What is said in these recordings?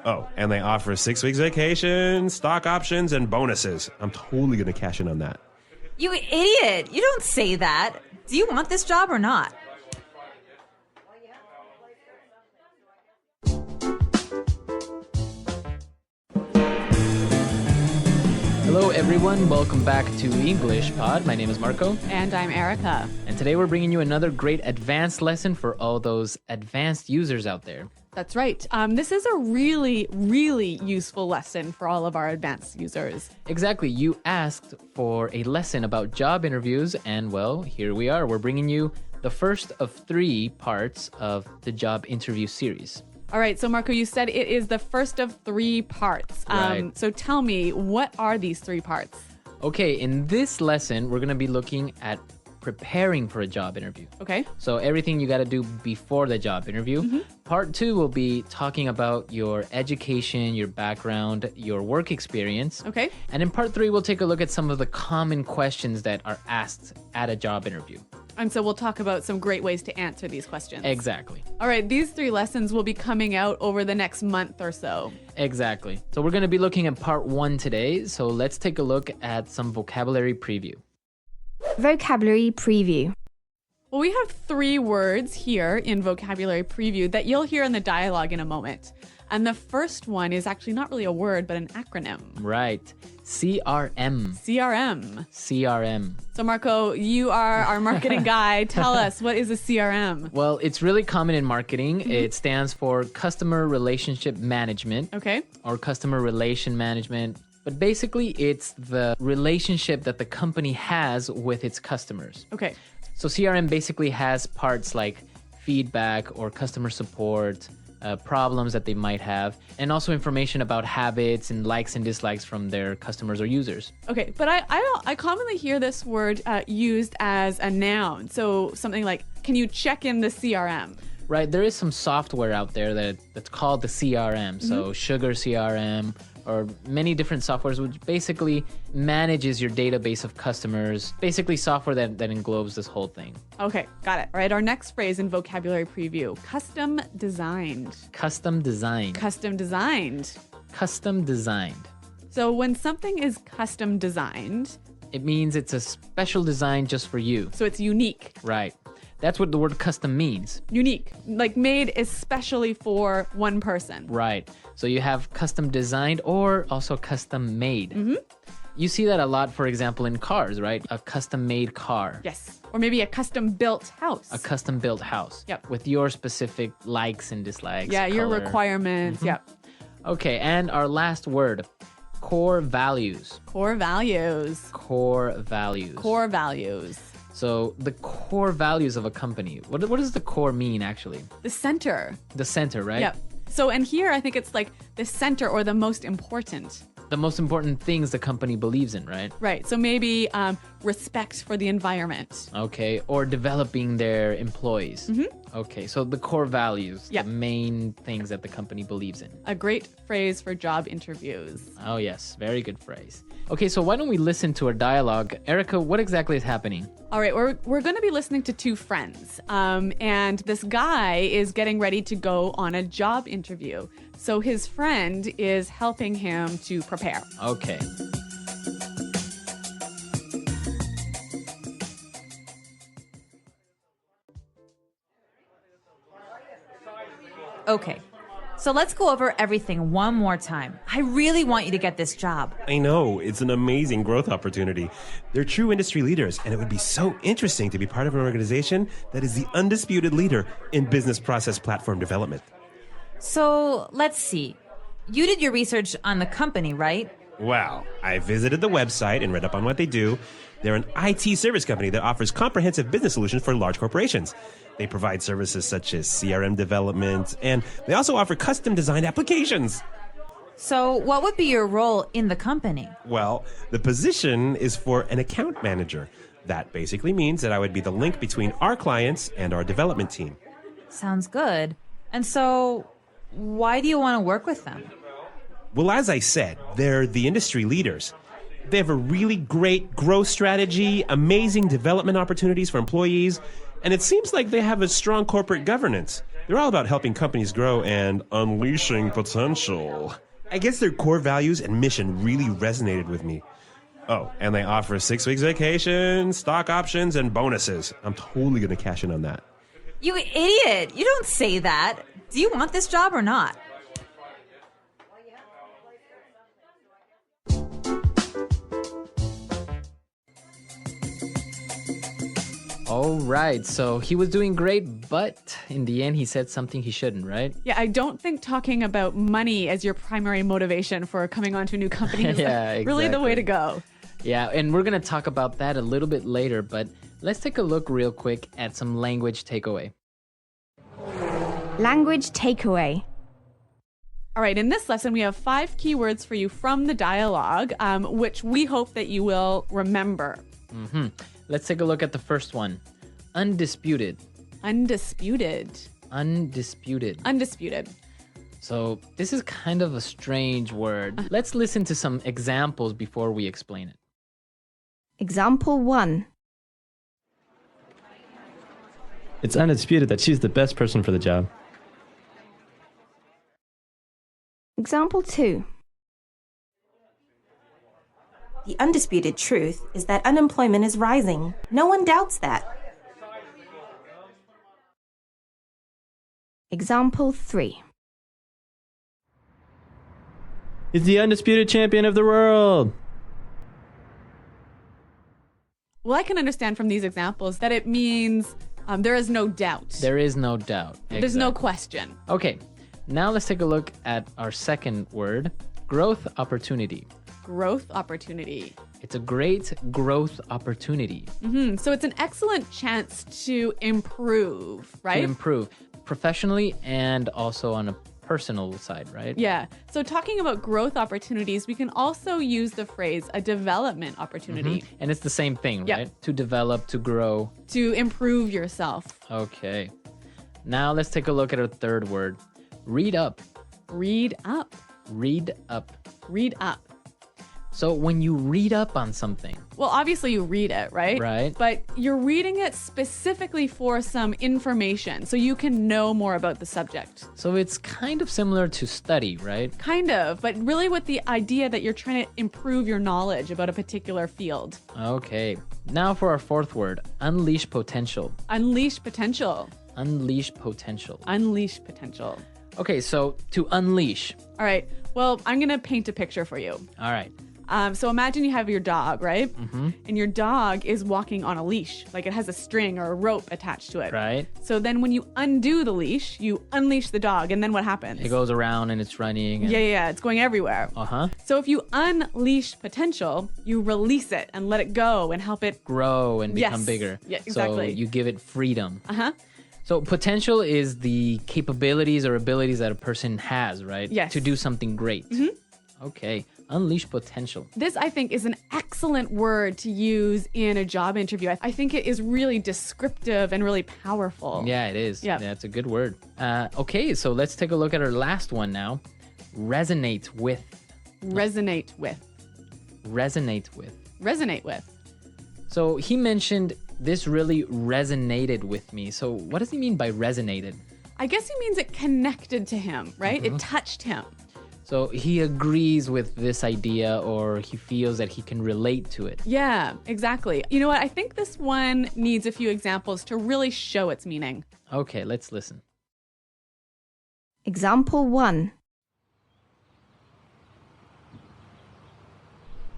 Oh, and they offer 6 weeks vacation, stock options, and bonuses. I'm totally going to cash in on that. You idiot! You don't say that. Do you want this job or not? Hello everyone, welcome back to EnglishPod. My name is Marco. And I'm Erica. And today we're bringing you another great advanced lesson for all those advanced users out there. That's right. This is a really, really useful lesson for all of our advanced users. Exactly. You asked for a lesson about job interviews, and well, here we are. We're bringing you the first of 3 parts of the job interview series. All right, so Marco, you said it is the first of 3 parts. Right. So tell me, what are these 3 parts? Okay, in this lesson, we're going to be looking at preparing for a job interview. Okay. So everything you got to do before the job interview. Mm-hmm. Part 2 will be talking about your education, your background, your work experience. Okay. And in part 3, we'll take a look at some of the common questions that are asked at a job interview. And so we'll talk about some great ways to answer these questions. Exactly. All right, these 3 lessons will be coming out over the next month or so. Exactly. So we're going to be looking at part 1 today. So let's take a look at some vocabulary preview. Vocabulary preview. Well, we have 3 words here in vocabulary preview that you'll hear in the dialogue in a moment. And the first one is actually not really a word, but an acronym. Right. CRM. CRM. CRM. So Marco, you are our marketing guy. Tell us, what is a CRM? Well, it's really common in marketing. It stands for Customer Relationship Management. Okay. Or Customer Relation Management. But basically, it's the relationship that the company has with its customers. Okay. So CRM basically has parts like feedback or customer support, problems that they might have, and also information about habits and likes and dislikes from their customers or users. Okay, but I commonly hear this word used as a noun. So something like, can you check in the CRM? Right, there is some software out there that's called the CRM. So Sugar CRM, or many different softwares, which basically manages your database of customers. Basically software that englobes this whole thing. Okay, got it. All right, our next phrase in vocabulary preview, custom designed. Custom designed. Custom designed. Custom designed. So when something is custom designed, it means it's a special design just for you. So it's unique. Right. That's what the word custom means. Unique, like made especially for one person. Right. So you have custom designed or also custom made. You see that a lot, for example, in cars, right? A custom made car. Yes. Or maybe a custom built house. A custom built house. Yep. With your specific likes and dislikes. Yeah, your color. requirements. Yep. Okay, and our last word, core values. Core values. Core values. Core values. So the core values of a company. What does the core mean, actually? The center. The center, right? Yep. So, and here I think it's like the center or the most important. The most important things the company believes in, right? Right. So maybe respect for the environment. Okay. Or developing their employees. Okay. So the core values, Yep. the main things that the company believes in. A great phrase for job interviews. Oh, yes. Very good phrase. Okay. So why don't we listen to our dialogue? Erica, what exactly is happening? All right, we're going to be listening to 2 friends, and this guy is getting ready to go on a job interview. So his friend is helping him to prepare. Okay. Okay. So let's go over everything one more time. I really want you to get this job. I know, it's an amazing growth opportunity. They're true industry leaders, and it would be so interesting to be part of an organization that is the undisputed leader in business process platform development. So let's see. You did your research on the company, right? Wow, I visited the website and read up on what they do. They're an IT service company that offers comprehensive business solutions for large corporations. They provide services such as CRM development, and they also offer custom-designed applications. So what would be your role in the company? Well, the position is for an account manager. That basically means that I would be the link between our clients and our development team. Sounds good. And so why do you want to work with them? Well, as I said, they're the industry leaders. They have a really great growth strategy, amazing development opportunities for employees, and it seems like they have a strong corporate governance. They're all about helping companies grow and unleashing potential. I guess their core values and mission really resonated with me. Oh, and they offer 6 weeks vacation, stock options, and bonuses. I'm totally going to cash in on that. You idiot. You don't say that. Do you want this job or not? All right, so he was doing great, but in the end, he said something he shouldn't, right? Yeah, I don't think talking about money as your primary motivation for coming onto a new company is Yeah, really the way exactly. to go. Yeah, and we're going to talk about that a little bit later, but let's take a look real quick at some language takeaway. Language takeaway. All right, in this lesson, we have 5 keywords for you from the dialogue, which we hope that you will remember. Let's take a look at the first one. Undisputed. Undisputed. Undisputed. Undisputed. So this is kind of a strange word. Let's listen to some examples before we explain it. Example 1. It's undisputed that she's the best person for the job. Example 2. The undisputed truth is that unemployment is rising. No one doubts that. Example 3. He's the undisputed champion of the world. Well, I can understand from these examples that it means there is no doubt. There is no doubt. There's no Exactly. question. Okay, now let's take a look at our second word, growth opportunity. Growth opportunity. It's a great growth opportunity So it's an excellent chance to improve, right? to improve professionally and also on a personal side, right? Yeah. So talking about growth opportunities, we can also use the phrase a development opportunity And it's the same thing, Yep. right? To develop, to grow. to improve yourself. Okay. Now let's take a look at our third word, read up. Read up. Read up. Read up. So when you read up on something, Well, obviously you read it, right? Right. But you're reading it specifically for some information so you can know more about the subject. so it's kind of similar to study, right? Kind of, but really with the idea that you're trying to improve your knowledge about a particular field. Okay. Now for our fourth word, unleash potential. Unleash potential. Unleash potential. Unleash potential. Okay, so to unleash. All right. Well, I'm going to paint a picture for you. All right. So imagine you have your dog, right? And your dog is walking on a leash, like it has a string or a rope attached to it. Right. So then when you undo the leash, you unleash the dog, and then what happens? It goes around and it's running. And... Yeah, it's going everywhere. Uh-huh. So if you unleash potential, you release it and let it go and help it. Grow and become Yes. bigger. Yeah, exactly. So you give it freedom. Uh-huh. So potential is the capabilities or abilities that a person has, right? Yes. To do something great. Okay. Unleash potential. This, I think, is an excellent word to use in a job interview. I think it is really descriptive and really powerful. Yeah, it is. Yeah. That's a good word. Okay, so let's take a look at our last one now. Resonate with. Resonate with. Resonate with. Resonate with. So he mentioned this really resonated with me. So what does he mean by resonated? I guess he means it connected to him, right? It touched him. So he agrees with this idea or he feels that he can relate to it. Yeah, exactly. You know what? I think this one needs a few examples to really show its meaning. Okay, let's listen. Example 1.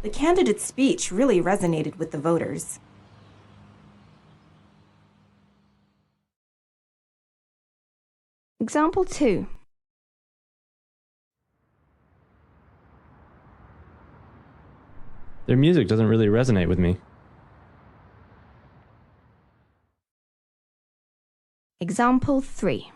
The candidate's speech really resonated with the voters. Example 2. Their music doesn't really resonate with me. Example 3.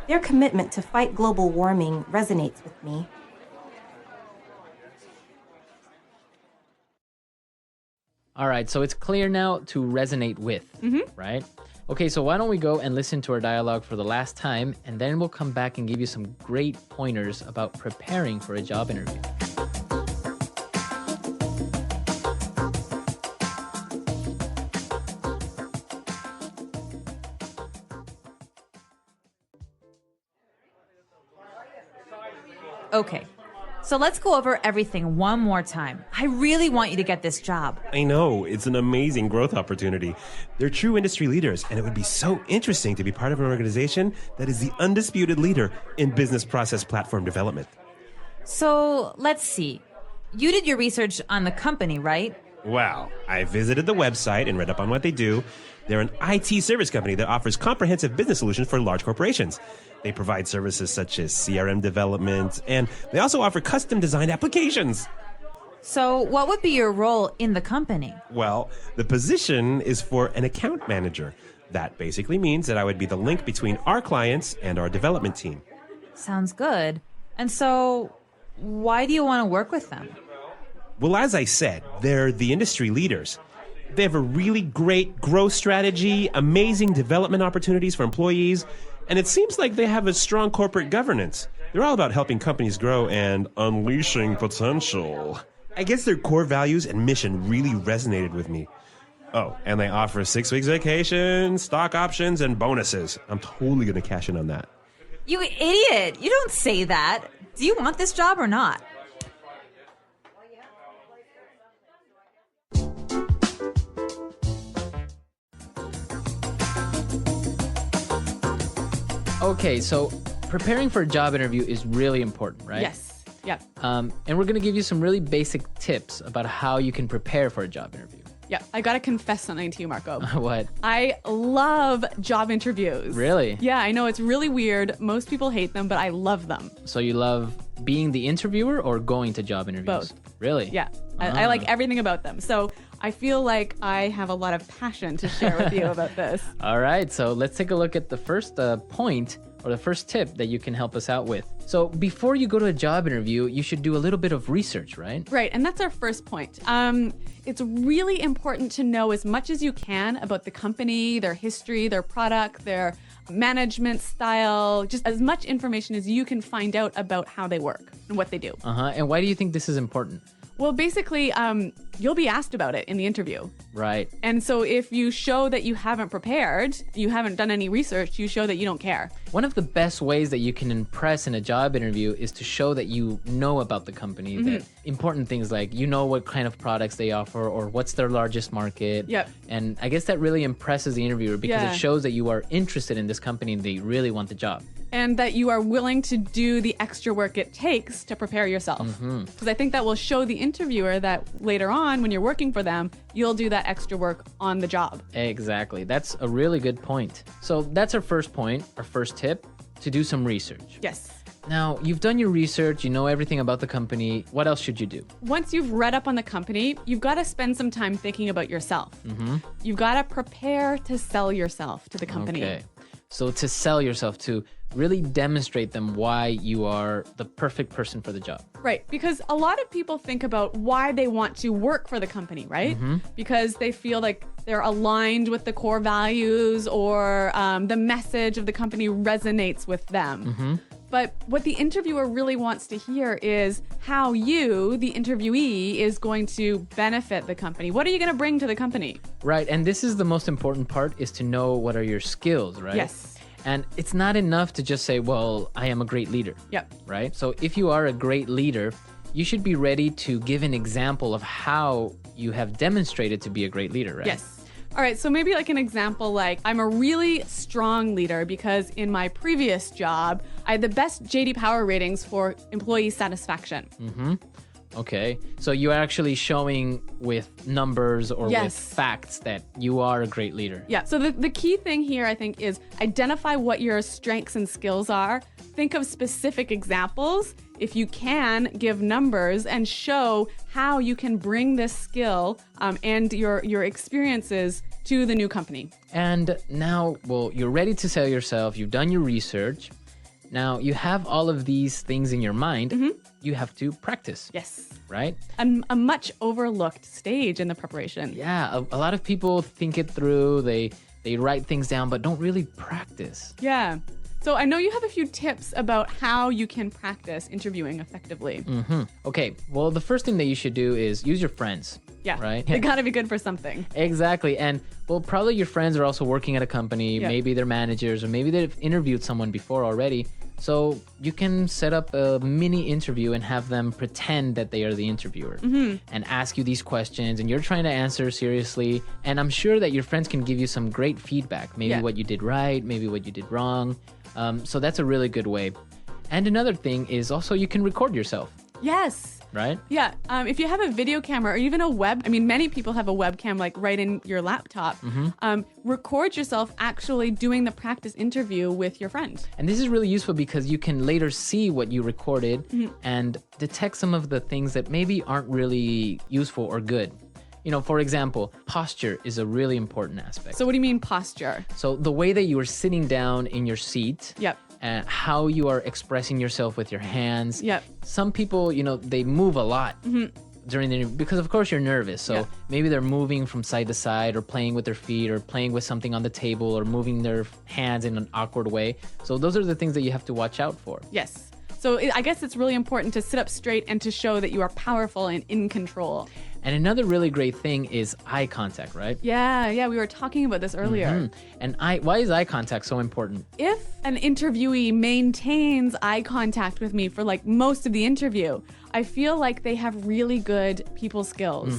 Their commitment to fight global warming resonates with me. All right, so it's clear now to resonate with, right? Okay, so why don't we go and listen to our dialogue for the last time, and then we'll come back and give you some great pointers about preparing for a job interview. Okay. So let's go over everything one more time. I really want you to get this job. I know, it's an amazing growth opportunity. They're true industry leaders, and it would be so interesting to be part of an organization that is the undisputed leader in business process platform development. So let's see. You did your research on the company, right? Wow, I visited the website and read up on what they do. They're an IT service company that offers comprehensive business solutions for large corporations. They provide services such as CRM development, and they also offer custom designed applications. So what would be your role in the company? Well, the position is for an account manager. That basically means that I would be the link between our clients and our development team. Sounds good. And so why do you want to work with them? Well, as I said, they're the industry leaders. They have a really great growth strategy, amazing development opportunities for employees, and it seems like they have a strong corporate governance. They're all about helping companies grow and unleashing potential. I guess their core values and mission really resonated with me. Oh, and they offer 6 weeks vacation, stock options, and bonuses. I'm totally going to cash in on that. You idiot! You don't say that. Do you want this job or not? Okay, so preparing for a job interview is really important, right? Yes. Yep. And we're going to give you some really basic tips about how you can prepare for a job interview. Yep. I got to confess something to you, Marco. What? I love job interviews. Really? Yeah, I know it's really weird. Most people hate them, but I love them. So you love being the interviewer or going to job interviews? Both. Really? Yeah. I like everything about them. So I feel like I have a lot of passion to share with you about this. All right, so let's take a look at the first point or the first tip that you can help us out with. So before you go to a job interview, you should do a little bit of research, right? Right, and that's our first point. It's really important to know as much as you can about the company, their history, their product, their management style, just as much information as you can find out about how they work and what they do. And why do you think this is important? Well, basically, you'll be asked about it in the interview. Right. And so if you show that you haven't prepared, you haven't done any research, you show that you don't care. One of the best ways that you can impress in a job interview is to show that you know about the company, that important things like you know what kind of products they offer or what's their largest market. Yep. And I guess that really impresses the interviewer because it shows that you are interested in this company and they really want the job. And that you are willing to do the extra work it takes to prepare yourself. Because I think that will show the interviewer that later on, when you're working for them, you'll do that extra work on the job. Exactly. That's a really good point. So that's our first point, our first tip, to do some research. Yes. Now, you've done your research, you know everything about the company. What else should you do? Once you've read up on the company, you've got to spend some time thinking about yourself. You've got to prepare to sell yourself to the company. Okay. So to sell yourself, to really demonstrate them why you are the perfect person for the job. Right, because a lot of people think about why they want to work for the company, right? Because they feel like they're aligned with the core values or the message of the company resonates with them. But what the interviewer really wants to hear is how you, the interviewee, is going to benefit the company. What are you going to bring to the company? Right, and this is the most important part, is to know what are your skills, right? Yes. And it's not enough to just say, well, I am a great leader. Yep. Right? So if you are a great leader, you should be ready to give an example of how you have demonstrated to be a great leader, right? Yes. All right, so maybe like an example, like I'm a really strong leader because in my previous job, I had the best JD Power ratings for employee satisfaction. Okay, so you're actually showing with numbers or with facts that you are a great leader. Yeah, so the key thing here, I think, is identify what your strengths and skills are. Think of specific examples. If you can, give numbers and show how you can bring this skill and your experiences to the new company. And now, well, you're ready to sell yourself. You've done your research. Now, you have all of these things in your mind. You have to practice. Yes. Right? A much overlooked stage in the preparation. Yeah, a lot of people think it through. They write things down, but don't really practice. Yeah. So I know you have a few tips about how you can practice interviewing effectively. Okay, well, the first thing that you should do is use your friends. Yeah. Right? They gotta be good for something. Exactly. And well, probably your friends are also working at a company. Yeah. Maybe they're managers, or maybe they've interviewed someone before already. So you can set up a mini interview and have them pretend that they are the interviewer and ask you these questions, and you're trying to answer seriously. And I'm sure that your friends can give you some great feedback. Maybe Yeah. what you did right, maybe what you did wrong. So that's a really good way. And another thing is also you can record yourself, Yes. right? Yeah. If you have a video camera or even a many people have a webcam like right in your laptop. Record yourself actually doing the practice interview with your friend. And this is really useful because you can later see what you recorded and detect some of the things that maybe aren't really useful or good. You know, for example, posture is a really important aspect. So what do you mean posture? So the way that you are sitting down in your seat, Yep. and how you are expressing yourself with your hands. Yep. Some people, they move a lot during the interview because, of course, you're nervous. So Yeah. maybe they're moving from side to side or playing with their feet or playing with something on the table or moving their hands in an awkward way. So those are the things that you have to watch out for. Yes. So I guess it's really important to sit up straight and to show that you are powerful and in control. And another really great thing is eye contact, right? Yeah, we were talking about this earlier. And why is eye contact so important? If an interviewee maintains eye contact with me for like most of the interview, I feel like they have really good people skills.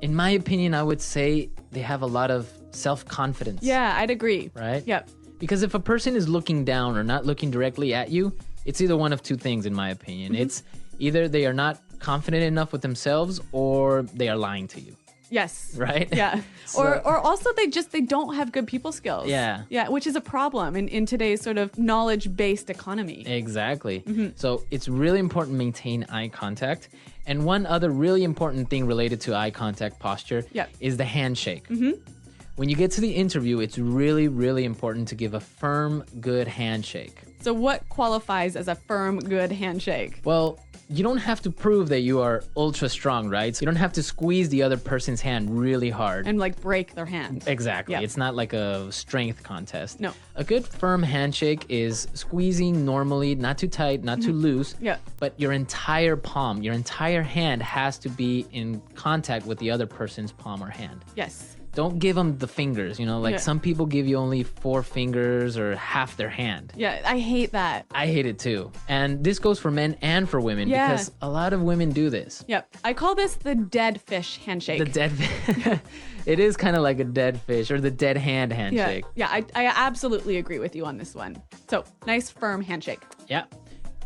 In my opinion, I would say they have a lot of self-confidence. Yeah, I'd agree. Right? Yep. Because if a person is looking down or not looking directly at you, it's either one of two things, in my opinion. It's either they are not confident enough with themselves or they are lying to you, Yes. right? Yeah. Or also they don't have good people skills. Yeah. Yeah, which is a problem in today's sort of knowledge-based economy. Exactly. So it's really important to maintain eye contact. And one other really important thing related to eye contact posture Yep. is the handshake. When you get to the interview, it's really, really important to give a firm, good handshake. So what qualifies as a firm, good handshake? Well, you don't have to prove that you are ultra strong, right? So you don't have to squeeze the other person's hand really hard. And like break their hand. Exactly. Yeah. It's not like a strength contest. No. A good firm handshake is squeezing normally, not too tight, not too loose. Yeah. But your entire palm, your entire hand has to be in contact with the other person's palm or hand. Yes. Don't give them the fingers, like Yeah. some people give you only 4 fingers or half their hand. Yeah, I hate that. I hate it too. And this goes for men and for women Yeah. because a lot of women do this. Yep. I call this the dead fish handshake. The dead It is kind of like a dead fish or the dead hand yeah. handshake. Yeah, I absolutely agree with you on this one. So, nice firm handshake. Yeah.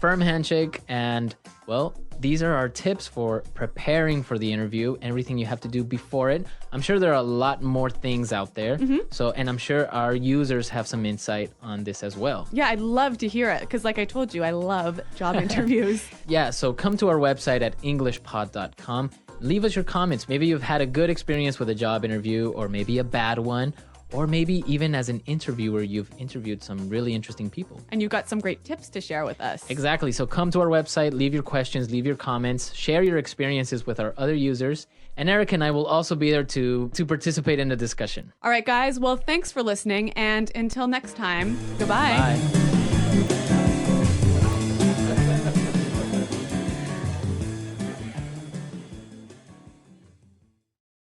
Firm handshake. And, well, these are our tips for preparing for the interview, everything you have to do before it. I'm sure there are a lot more things out there. And I'm sure our users have some insight on this as well. Yeah, I'd love to hear it because like I told you, I love job interviews. Yeah, so come to our website at EnglishPod.com. Leave us your comments. Maybe you've had a good experience with a job interview or maybe a bad one. Or maybe even as an interviewer, you've interviewed some really interesting people. And you've got some great tips to share with us. Exactly. So come to our website, leave your questions, leave your comments, share your experiences with our other users. And Eric and I will also be there to participate in the discussion. All right, guys. Well, thanks for listening. And until next time, goodbye. Bye.